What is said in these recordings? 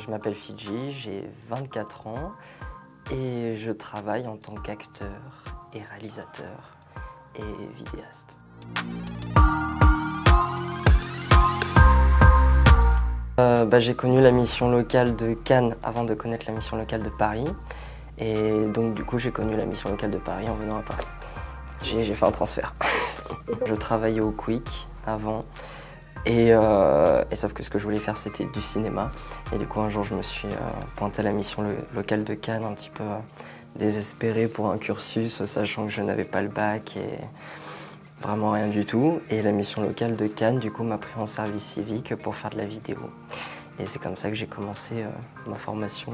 je m'appelle Fidji, j'ai 24 ans et je travaille en tant qu'acteur et réalisateur et vidéaste. J'ai connu la mission locale de Cannes avant de connaître la mission locale de Paris. Et donc du coup j'ai connu la mission locale de Paris en venant à Paris. J'ai fait un transfert. Je travaillais au Quick avant. Et sauf que ce que je voulais faire c'était du cinéma. Et du coup un jour je me suis pointé à la mission locale de Cannes un petit peu désespéré pour un cursus, sachant que je n'avais pas le bac et vraiment rien du tout. Et la mission locale de Cannes du coup m'a pris en service civique pour faire de la vidéo. Et c'est comme ça que j'ai commencé ma formation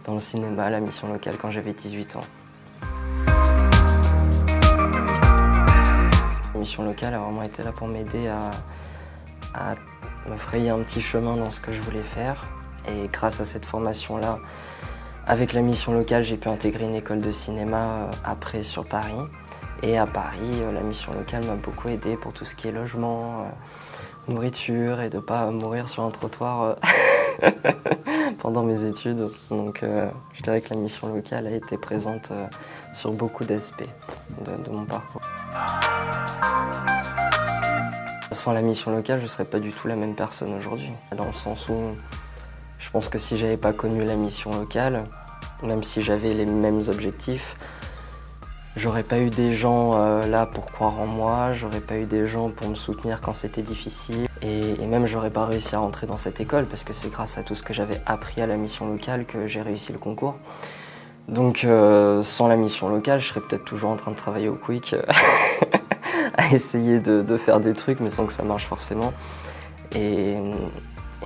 dans le cinéma, la mission locale, quand j'avais 18 ans. La mission locale a vraiment été là pour m'aider à me frayer un petit chemin dans ce que je voulais faire. Et grâce à cette formation-là, avec la mission locale, j'ai pu intégrer une école de cinéma après sur Paris. Et à Paris, la mission locale m'a beaucoup aidé pour tout ce qui est logement, nourriture et de ne pas mourir sur un trottoir pendant mes études. Donc je dirais que la mission locale a été présente sur beaucoup d'aspects de mon parcours. Sans la mission locale, je ne serais pas du tout la même personne aujourd'hui. Dans le sens où je pense que si je n'avais pas connu la mission locale, même si j'avais les mêmes objectifs, j'aurais pas eu des gens là pour croire en moi, j'aurais pas eu des gens pour me soutenir quand c'était difficile et même j'aurais pas réussi à rentrer dans cette école parce que c'est grâce à tout ce que j'avais appris à la mission locale que j'ai réussi le concours. Donc sans la mission locale, je serais peut-être toujours en train de travailler au Quick à essayer de faire des trucs mais sans que ça marche forcément. Et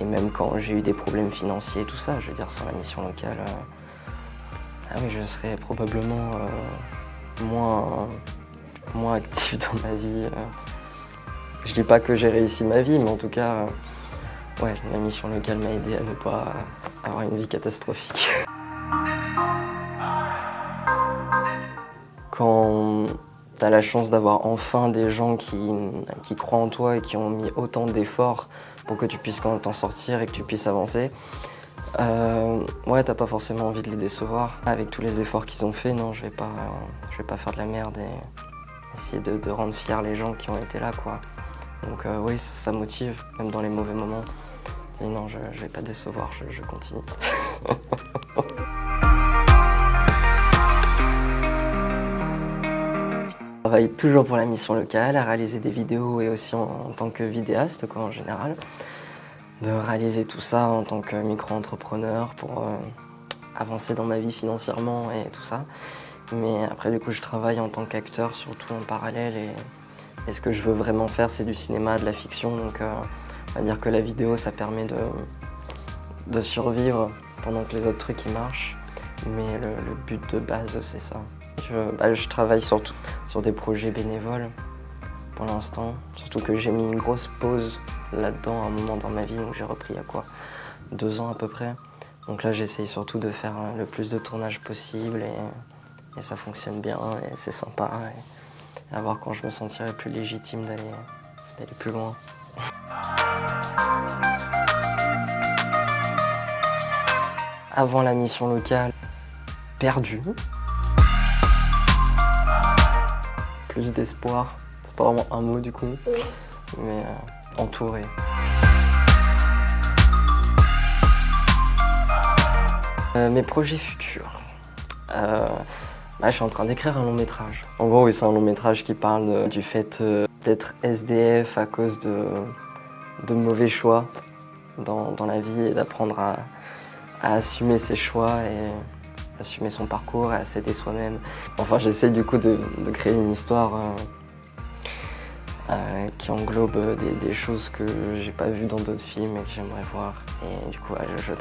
même quand j'ai eu des problèmes financiers et tout ça, je veux dire sans la mission locale, je serais probablement moins actif dans ma vie. Je dis pas que j'ai réussi ma vie, mais en tout cas, la mission locale m'a aidé à ne pas avoir une vie catastrophique. Quand tu as la chance d'avoir enfin des gens qui croient en toi et qui ont mis autant d'efforts pour que tu puisses t'en sortir et que tu puisses avancer, t'as pas forcément envie de les décevoir. Avec tous les efforts qu'ils ont fait, non, je vais pas faire de la merde et essayer de rendre fiers les gens qui ont été là, quoi. Donc ça motive, même dans les mauvais moments. Et non, je vais pas décevoir, je continue. Je travaille toujours pour la mission locale, à réaliser des vidéos et aussi en tant que vidéaste, quoi, en général. De réaliser tout ça en tant que micro-entrepreneur pour avancer dans ma vie financièrement et tout ça. Mais après, du coup, je travaille en tant qu'acteur, surtout en parallèle. Et ce que je veux vraiment faire, c'est du cinéma, de la fiction. Donc, on va dire que la vidéo, ça permet de survivre pendant que les autres trucs, ils marchent. Mais le but de base, c'est ça. Je travaille surtout sur des projets bénévoles pour l'instant. Surtout que j'ai mis une grosse pause là-dedans à un moment dans ma vie, donc j'ai repris il y a 2 ans à peu près. Donc là j'essaye surtout de faire le plus de tournages possible et ça fonctionne bien et c'est sympa. Et à voir quand je me sentirai plus légitime d'aller plus loin. Avant la mission locale, perdu. Plus d'espoir, c'est pas vraiment un mot du coup, mais entouré. Mes projets futurs. Je suis en train d'écrire un long métrage. En gros, oui, c'est un long métrage qui parle du fait d'être SDF à cause de mauvais choix dans la vie et d'apprendre à assumer ses choix et assumer son parcours et à s'aider soi-même. Enfin, j'essaie du coup de créer une histoire qui englobe des choses que j'ai pas vues dans d'autres films et que j'aimerais voir. Et du coup, je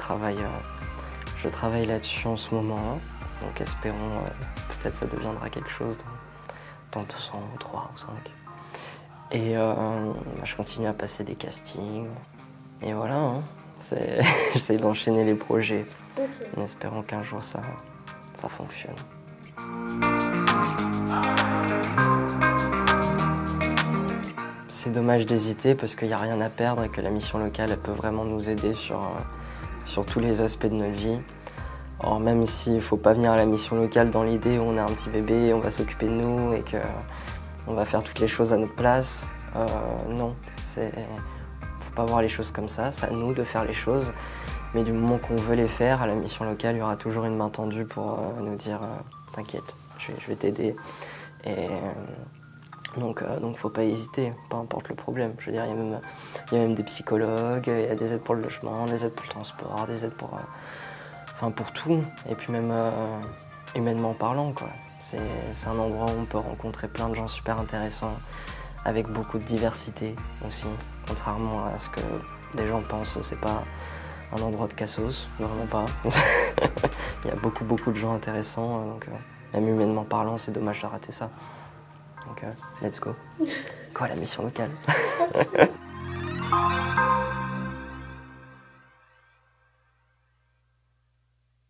travaille là-dessus en ce moment. Donc espérons, peut-être ça deviendra quelque chose dans 2 ans, 3 ou 5. Et je continue à passer des castings. Et voilà, hein. J'essaie d'enchaîner les projets en espérant qu'un jour ça fonctionne. C'est dommage d'hésiter parce qu'il n'y a rien à perdre et que la mission locale elle peut vraiment nous aider sur sur tous les aspects de notre vie. Or, même s'il ne faut pas venir à la mission locale dans l'idée où on a un petit bébé, on va s'occuper de nous et qu'on va faire toutes les choses à notre place, non. Il ne faut pas voir les choses comme ça, c'est à nous de faire les choses. Mais du moment qu'on veut les faire, à la mission locale, il y aura toujours une main tendue pour nous dire t'inquiète, je vais t'aider. Et donc faut pas hésiter, peu importe le problème. Je veux dire, il y a même des psychologues, il y a des aides pour le logement, des aides pour le transport, des aides pour tout. Et puis même humainement parlant, quoi. C'est un endroit où on peut rencontrer plein de gens super intéressants, avec beaucoup de diversité aussi. Contrairement à ce que des gens pensent, c'est pas un endroit de cassos, vraiment pas. Il y a beaucoup de gens intéressants, donc même humainement parlant, c'est dommage de rater ça. Donc let's go. Quoi, la mission locale.